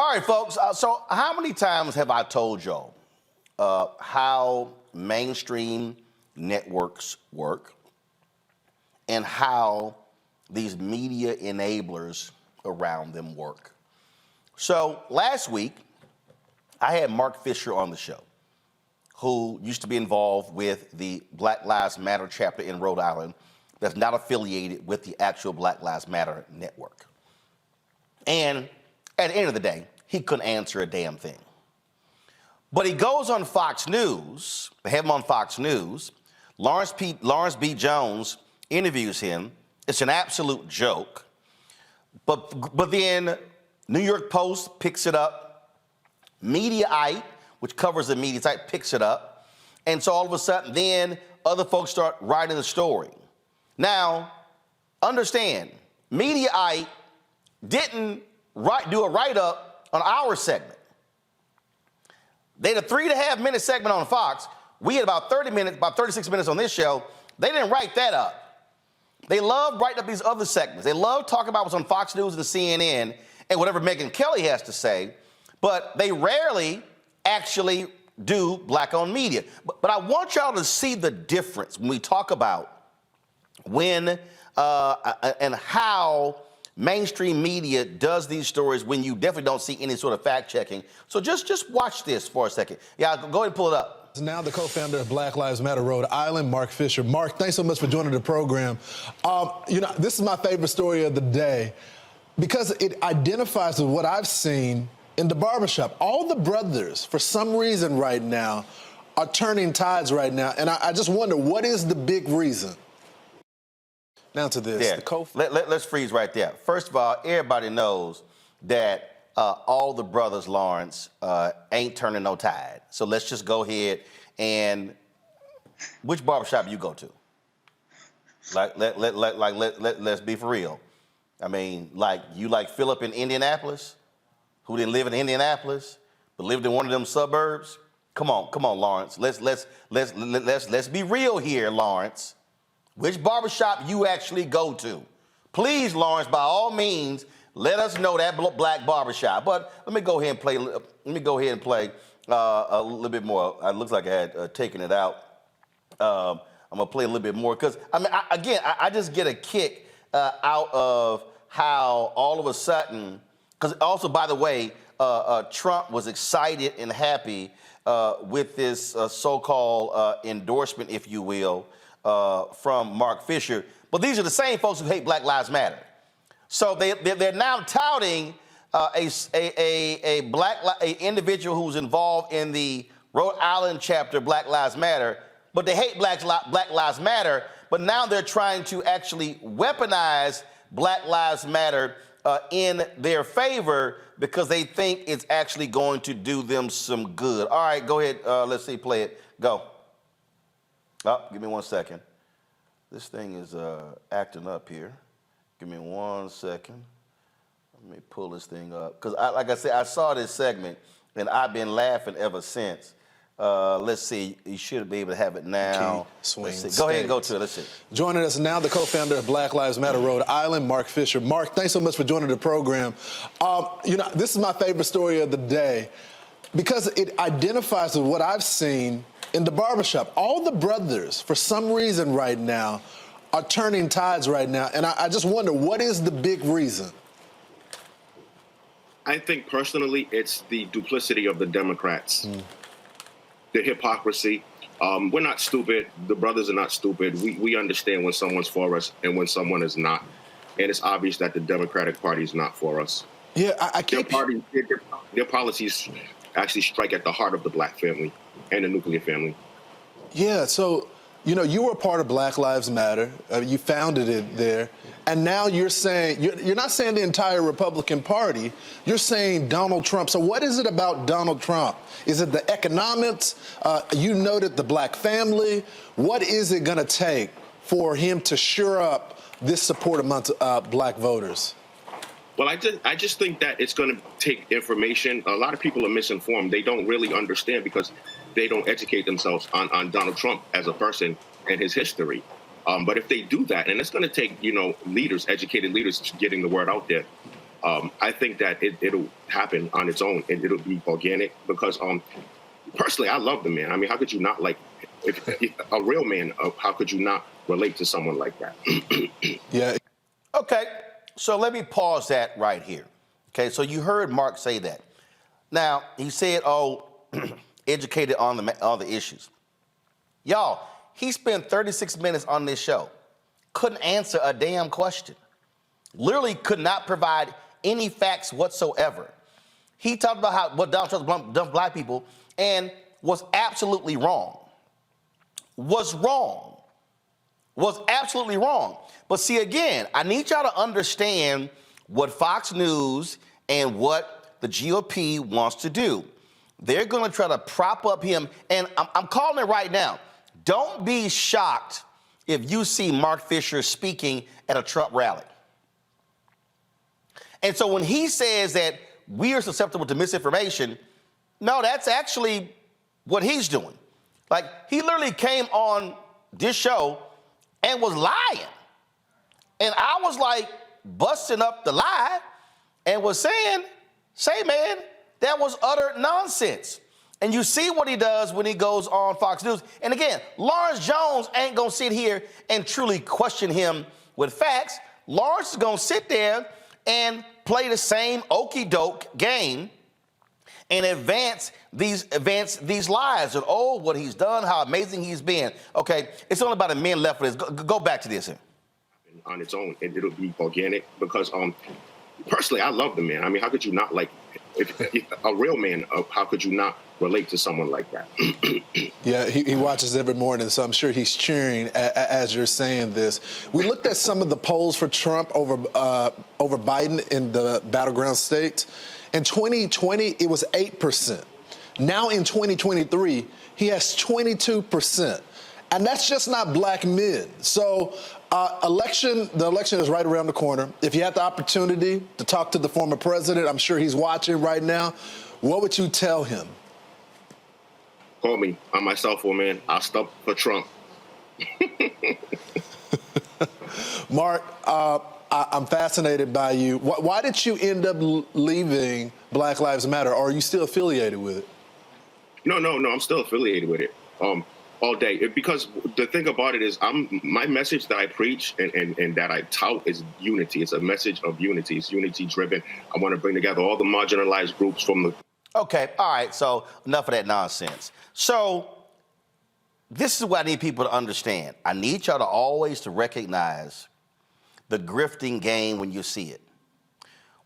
All right, folks. So how many times have I told y'all how mainstream networks work and how these media enablers around them work? So last week, I had Mark Fisher on the show, who used to be involved with the Black Lives Matter chapter in Rhode Island that's not affiliated with the actual Black Lives Matter network. And at the end of the day, he couldn't answer a damn thing. But he goes on Fox News, they have him on Fox News, Lawrence B. Jones interviews him. It's an absolute joke. But then New York Post picks it up, Mediaite, which covers the media site, picks it up. And so all of a sudden, then other folks start writing the story. Now, understand, Mediaite didn't do a write-up on our segment. They had a 3.5-minute segment on Fox. We had about 30 minutes, about 36 minutes on this show. They didn't write that up. They love writing up these other segments. They love talking about what's on Fox News and CNN and whatever Megyn Kelly has to say, but they rarely actually do black-owned media. But I want y'all to see the difference when we talk about when and how mainstream media does these stories when you definitely don't see any sort of fact-checking. So just watch this for a second. Yeah, go ahead and pull it up. Now the co-founder of Black Lives Matter Rhode Island, Mark Fisher. Mark, thanks so much for joining the program. This is my favorite story of the day because it identifies with what I've seen in the barbershop. All the brothers, for some reason right now, are turning tides right now. And I just wonder, what is the big reason? Now to this. Yeah. Let's freeze right there. First of all, everybody knows that all the brothers, Lawrence, ain't turning no tide. So let's just go ahead and which barbershop you go to? Let's be for real. I mean, you like Philip in Indianapolis, who didn't live in Indianapolis, but lived in one of them suburbs. Come on, Lawrence. Let's be real here, Lawrence. Which barbershop you actually go to? Please, Lawrence, by all means, let us know that black barbershop. But let me go ahead and play. A little bit more. It looks like I had taken it out. I'm gonna play a little bit more because I just get a kick out of how all of a sudden. Because also, by the way, Trump was excited and happy with this so-called endorsement, if you will, from Mark Fisher. But these are the same folks who hate Black Lives Matter. So they're now touting a individual who's involved in the Rhode Island chapter Black Lives Matter, but they hate Black Lives Matter, but now they're trying to actually weaponize Black Lives Matter in their favor because they think it's actually going to do them some good. All right, go ahead. Let's see, play it. Go. Oh, give me 1 second. This thing is acting up here. Give me 1 second. Let me pull this thing up. Because, like I said, I saw this segment, and I've been laughing ever since. Let's see. You should be able to have it now. Go ahead and go to it. Let's see. Joining us now, the co-founder of Black Lives Matter Rhode Island, Mark Fisher. Mark, thanks so much for joining the program. This is my favorite story of the day because it identifies with what I've seen in the barbershop. All the brothers, for some reason right now, are turning tides right now. And I just wonder, what is the big reason? I think personally, it's the duplicity of the Democrats. The hypocrisy. We're not stupid. The brothers are not stupid. We understand when someone's for us and when someone is not. And it's obvious that the Democratic Party is not for us. Yeah, I can't. Their policies actually strike at the heart of the black family and the nuclear family. Yeah, so, you were a part of Black Lives Matter. You founded it there. And now you're saying, you're not saying the entire Republican Party, you're saying Donald Trump. So what is it about Donald Trump? Is it the economics? You noted the black family. What is it going to take for him to shore up this support amongst black voters? Well, I just think that it's going to take information. A lot of people are misinformed. They don't really understand because they don't educate themselves on Donald Trump as a person and his history. But if they do that, and it's going to take, leaders, educated leaders, getting the word out there, I think that it'll happen on its own and it'll be organic because personally, I love the man. I mean, how could you not like if a real man? How could you not relate to someone like that? Yeah. Okay, so let me pause that right here. Okay, so you heard Mark say that. Now, he said, oh, educated on the issues. Y'all, he spent 36 minutes on this show, couldn't answer a damn question, literally could not provide any facts whatsoever. He talked about what Donald Trump done black people and was absolutely wrong. Was absolutely wrong. But see, again, I need y'all to understand what Fox News and what the GOP wants to do. They're going to try to prop up him, and I'm calling it right now. Don't be shocked if you see Mark Fisher speaking at a Trump rally. And so when he says that we are susceptible to misinformation, no, that's actually what he's doing. Like, he literally came on this show and was lying. And I was like busting up the lie and was saying, say, man, that was utter nonsense. And you see what he does when he goes on Fox News. And again, Lawrence Jones ain't gonna sit here and truly question him with facts. Lawrence is gonna sit there and play the same okie doke game and advance these lies and oh, what he's done, how amazing he's been. Okay, it's only about a minute left for this. Go back to this here. On its own, and it'll be organic because personally, I love the man. I mean, how could you not like if a real man? How could you not relate to someone like that? Yeah, he watches every morning, so I'm sure he's cheering as you're saying this. We looked at some of the polls for Trump over Biden in the battleground states. In 2020, it was 8%. Now in 2023, he has 22%. And that's just not black men. So the election is right around the corner. If you had the opportunity to talk to the former president, I'm sure he's watching right now, what would you tell him? Call me on my cell phone, man. I'll stop for Trump. Mark, I'm fascinated by you. Why did you end up leaving Black Lives Matter? Or are you still affiliated with it? No, I'm still affiliated with it. All day. Because the thing about it is my message that I preach and that I tout is unity. It's a message of unity. It's unity driven. I want to bring together all the marginalized groups from the... Okay, all right, so enough of that nonsense. So this is what I need people to understand. I need y'all to always to recognize the grifting game when you see it.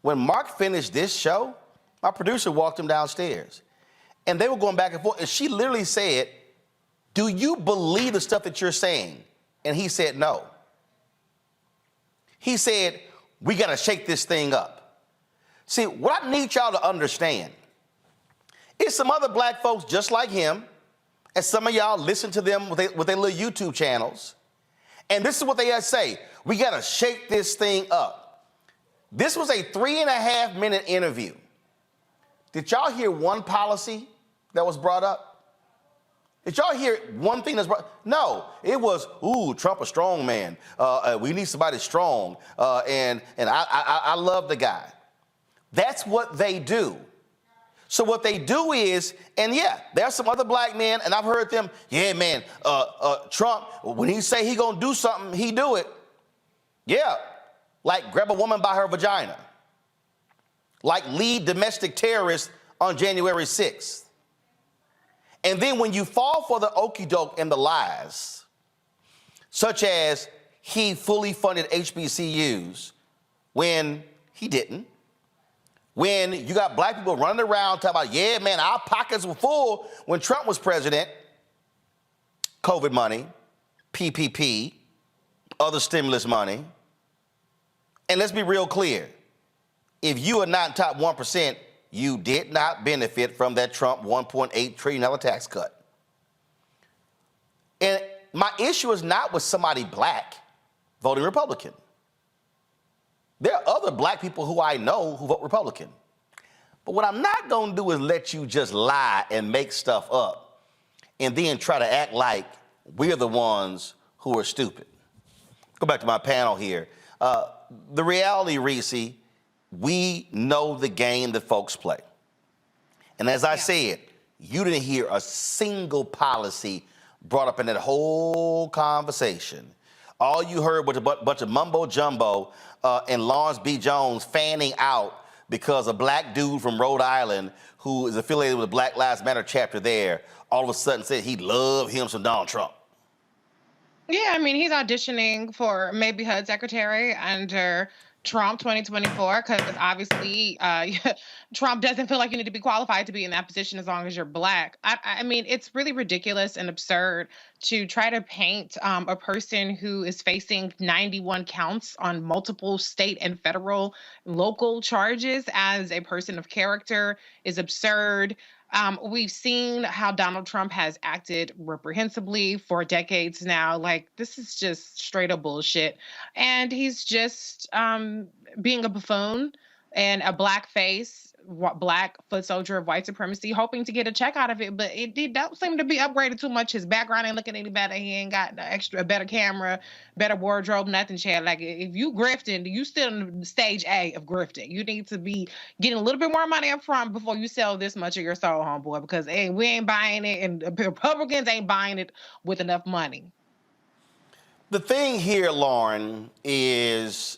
When Mark finished this show, my producer walked him downstairs and they were going back and forth and she literally said, do you believe the stuff that you're saying? And he said, no. He said, we got to shake this thing up. See, what I need y'all to understand is some other black folks just like him, and some of y'all listen to them with their little YouTube channels, and this is what they say. We got to shake this thing up. This was a 3.5-minute interview. Did y'all hear one policy that was brought up? Did y'all hear one thing that's brought? No, it was, ooh, Trump a strong man. We need somebody strong. And I love the guy. That's what they do. So what they do is, and yeah, there's some other black men, and I've heard them, yeah, man, Trump, when he say he gonna do something, he do it. Yeah, like grab a woman by her vagina. Like lead domestic terrorists on January 6th. And then when you fall for the okie doke and the lies, such as he fully funded HBCUs when he didn't, when you got black people running around talking about, yeah, man, our pockets were full when Trump was president, COVID money, PPP, other stimulus money. And let's be real clear. If you are not top 1%, you did not benefit from that Trump $1.8 trillion tax cut. And my issue is not with somebody black voting Republican. There are other black people who I know who vote Republican. But what I'm not going to do is let you just lie and make stuff up and then try to act like we're the ones who are stupid. Go back to my panel here. The reality, Reese, We know the game that folks play. And as I said, you didn't hear a single policy brought up in that whole conversation. All you heard was a bunch of mumbo jumbo and Lawrence B. Jones fanning out because a black dude from Rhode Island who is affiliated with the Black Lives Matter chapter there all of a sudden said he loved him some Donald Trump. Yeah, I mean, he's auditioning for maybe HUD secretary under Trump 2024 because obviously Trump doesn't feel like you need to be qualified to be in that position as long as you're black. I mean, it's really ridiculous and absurd to try to paint a person who is facing 91 counts on multiple state and federal local charges as a person of character is absurd. We've seen how Donald Trump has acted reprehensibly for decades now. Like, this is just straight up bullshit. And he's just being a buffoon and a black face, black foot soldier of white supremacy, hoping to get a check out of it. But it don't seem to be upgraded too much. His background ain't looking any better. He ain't got a better camera, better wardrobe, nothing, Chad. Like, if you grifting, you still in stage A of grifting. You need to be getting a little bit more money up front before you sell this much of your soul, homeboy, because we ain't buying it, and the Republicans ain't buying it with enough money. The thing here, Lauren, is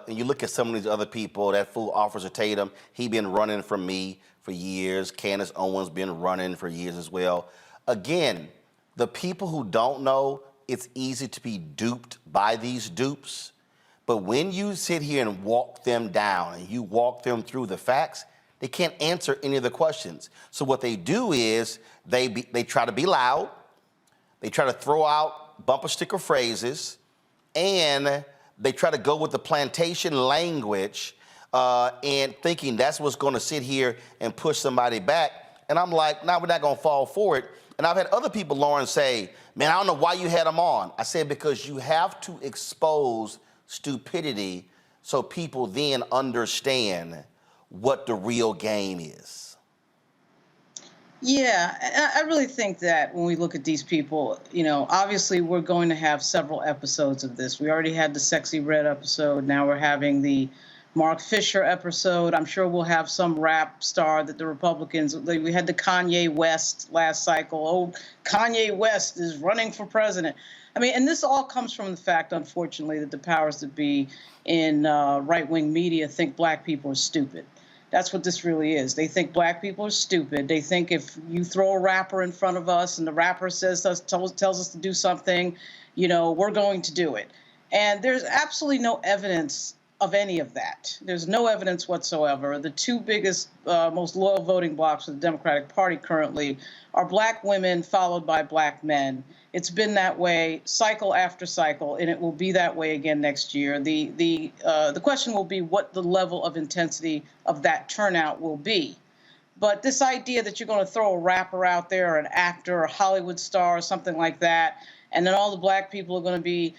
you look at some of these other people, that fool Officer Tatum, he been running from me for years. Candace Owens been running for years as well. Again, the people who don't know, it's easy to be duped by these dupes. But when you sit here and walk them down and you walk them through the facts, they can't answer any of the questions. So what they do is they try to be loud, they try to throw out bumper sticker phrases, and they try to go with the plantation language and thinking that's what's going to sit here and push somebody back. And I'm like, no, we're not going to fall for it. And I've had other people, Lauren, say, man, I don't know why you had them on. I said, because you have to expose stupidity so people then understand what the real game is. Yeah, I really think that when we look at these people, obviously we're going to have several episodes of this. We already had the Sexy Red episode. Now we're having the Mark Fisher episode. I'm sure we'll have some rap star that the Republicans, we had the Kanye West last cycle. Oh, Kanye West is running for president. I mean, and this all comes from the fact, unfortunately, that the powers that be in right-wing media think black people are stupid. That's what this really is. They think black people are stupid. They think if you throw a rapper in front of us and the rapper tells us to do something, we're going to do it. And there's absolutely no evidence of any of that. There's no evidence whatsoever. The two biggest, most loyal voting blocs for the Democratic Party currently are black women followed by black men. It's been that way cycle after cycle, and it will be that way again next year. The question will be what the level of intensity of that turnout will be. But this idea that you're going to throw a rapper out there, or an actor, or a Hollywood star, or something like that, and then all the black people are going to be,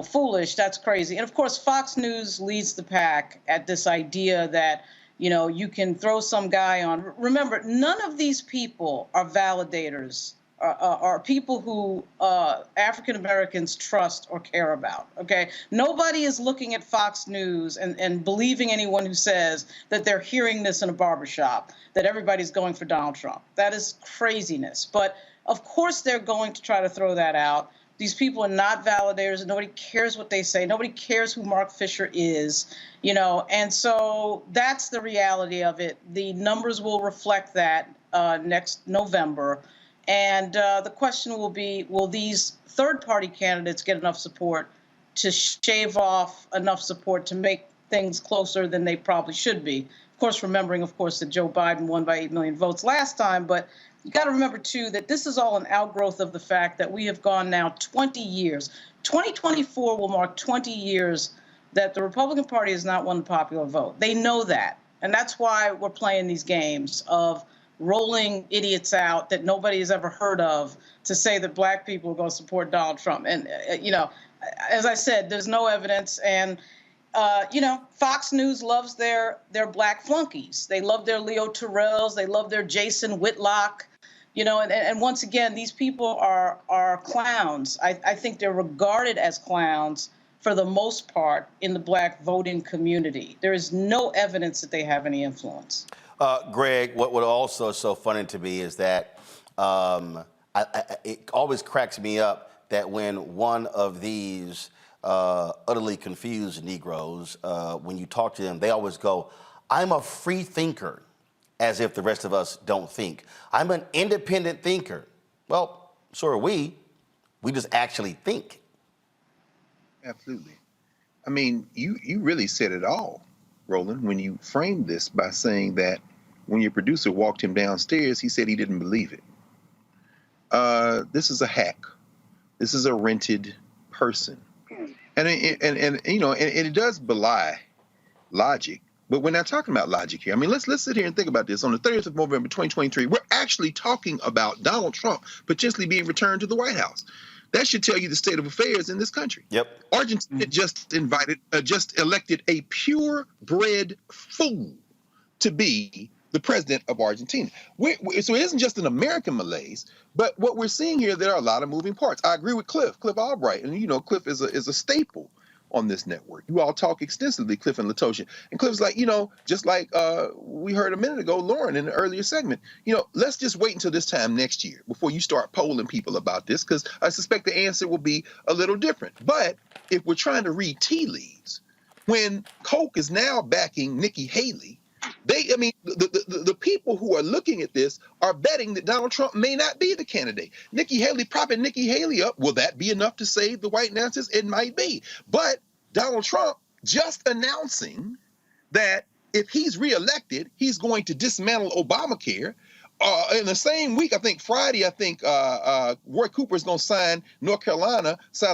foolish, that's crazy. And of course, Fox News leads the pack at this idea that, you can throw some guy on. Remember, none of these people are validators, are people who African Americans trust or care about, okay? Nobody is looking at Fox News and believing anyone who says that they're hearing this in a barbershop, that everybody's going for Donald Trump. That is craziness. But of course they're going to try to throw that out. These people are not validators. Nobody cares what they say. Nobody cares who Mark Fisher is, and so that's the reality of it. The numbers will reflect that next November. And the question will be, will these third-party candidates get enough support to shave off enough support to make things closer than they probably should be? Of course, remembering, that Joe Biden won by 8 million votes last time, but you got to remember, too, that this is all an outgrowth of the fact that we have gone now 20 years. 2024 will mark 20 years that the Republican Party has not won the popular vote. They know that. And that's why we're playing these games of rolling idiots out that nobody has ever heard of to say that black people are going to support Donald Trump. And, as I said, there's no evidence. And, Fox News loves their black flunkies. They love their Leo Terrells. They love their Jason Whitlock. And once again, these people are clowns. I think they're regarded as clowns for the most part, in the Black voting community. There is no evidence that they have any influence. Greg, what also is so funny to me is that it always cracks me up that when one of these utterly confused Negroes, when you talk to them, they always go, "I'm a free thinker," as if the rest of us don't think. "I'm an independent thinker." Well, so are we. We just actually think. Absolutely. I mean, you really said it all, Roland, when you framed this by saying that when your producer walked him downstairs, he said he didn't believe it. This is a hack. This is a rented person. And it does belie logic. But we're not talking about logic here. I mean, let's sit here and think about this. On the 30th of November, 2023, we're actually talking about Donald Trump potentially being returned to the White House. That should tell you the state of affairs in this country. Yep. Argentina just elected a purebred fool to be the president of Argentina. So it isn't just an American malaise, but what we're seeing here, there are a lot of moving parts. I agree with Cliff Albright, and Cliff is a staple on this network. You all talk extensively, Cliff and Latosha. And Cliff's like, just like we heard a minute ago, Lauren, in the earlier segment, let's just wait until this time next year before you start polling people about this, because I suspect the answer will be a little different. But if we're trying to read tea leaves, when Coke is now backing Nikki Haley, the people who are looking at this are betting that Donald Trump may not be the candidate. Nikki Haley, propping Nikki Haley up, will that be enough to save the white nationalists? It might be. But Donald Trump just announcing that if he's reelected, he's going to dismantle Obamacare. In the same week, I think Friday, Roy Cooper is going to sign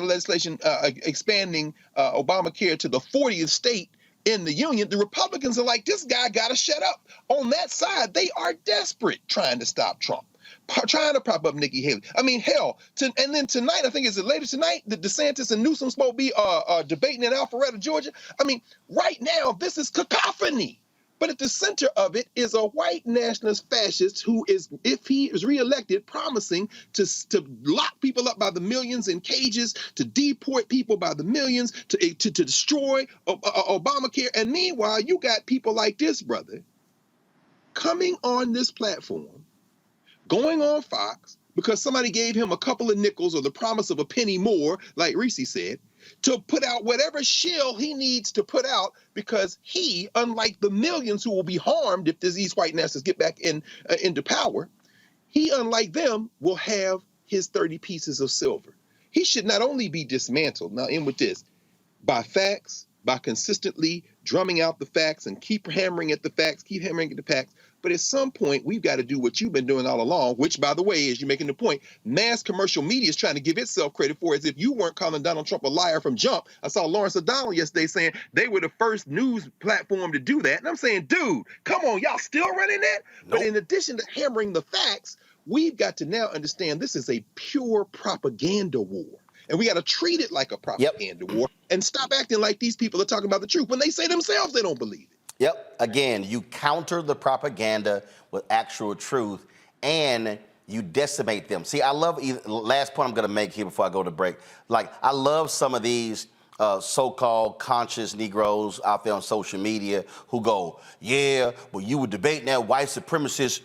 legislation expanding Obamacare to the 40th state in the union. The Republicans are like, this guy got to shut up. On that side, they are desperate trying to stop Trump, trying to prop up Nikki Haley. I mean, hell, and then tonight, I think, is it later tonight, that DeSantis and Newsom supposed to be debating in Alpharetta, Georgia. I mean, right now, this is cacophony. But at the center of it is a white nationalist fascist who is, if he is reelected, promising to lock people up by the millions in cages, to deport people by the millions, to destroy Obamacare. And meanwhile, you got people like this brother coming on this platform, going on Fox, because somebody gave him a couple of nickels or the promise of a penny more, like Reese said, to put out whatever shill he needs to put out, because he, unlike the millions who will be harmed if these white nationalists get back into power, he, unlike them, will have his 30 pieces of silver. He should not only be dismantled, now in with this, by facts, by consistently drumming out the facts and keep hammering at the facts, but at some point, we've got to do what you've been doing all along, which, by the way, as you're making the point, mass commercial media is trying to give itself credit for, as if you weren't calling Donald Trump a liar from jump. I saw Lawrence O'Donnell yesterday saying they were the first news platform to do that. And I'm saying, dude, come on, y'all still running that? Nope. But in addition to hammering the facts, we've got to now understand this is a pure propaganda war. And we got to treat it like a propaganda war and stop acting like these people are talking about the truth when they say themselves they don't believe it. Yep. Again, you counter the propaganda with actual truth, and you decimate them. See, I love, last point I'm going to make here before I go to break. Like, I love some of these so-called conscious Negroes out there on social media who go, yeah, well, you were debating that white supremacist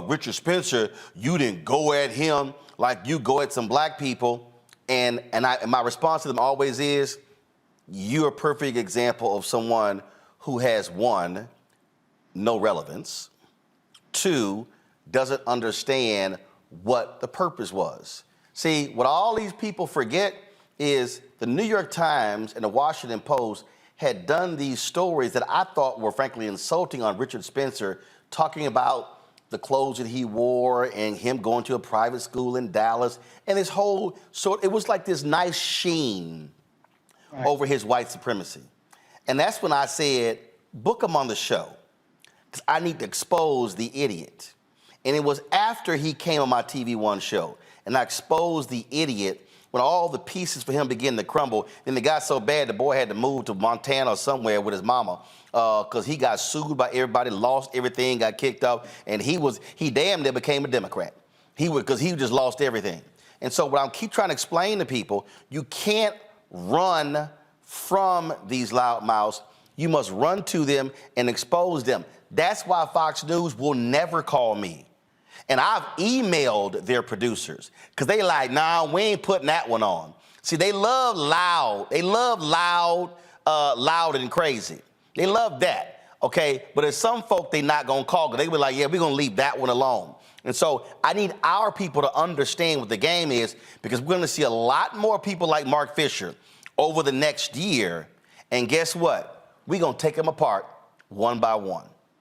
Richard Spencer. You didn't go at him like you go at some black people. And my response to them always is, you're a perfect example of someone who has, one, no relevance, two, doesn't understand what the purpose was. See, what all these people forget is the New York Times and the Washington Post had done these stories that I thought were frankly insulting on Richard Spencer, talking about the clothes that he wore and him going to a private school in Dallas, and his whole it was like this nice sheen over his white supremacy. And that's when I said, book him on the show, because I need to expose the idiot. And it was after he came on my TV One show, and I exposed the idiot when all the pieces for him began to crumble. Then it got so bad, the boy had to move to Montana or somewhere with his mama, because he got sued by everybody, lost everything, got kicked out, and he damn near became a Democrat. Because he just lost everything. And so what I keep trying to explain to people, you can't run from these loudmouths, you must run to them and expose them. That's why Fox News will never call me. And I've emailed their producers because they like, nah, we ain't putting that one on. See, they love loud. They love loud, loud and crazy. They love that, okay? But there's some folk they not gonna call because they be like, yeah, we're gonna leave that one alone. And so I need our people to understand what the game is, because we're gonna see a lot more people like Mark Fisher over the next year. And guess what? We're gonna take them apart one by one.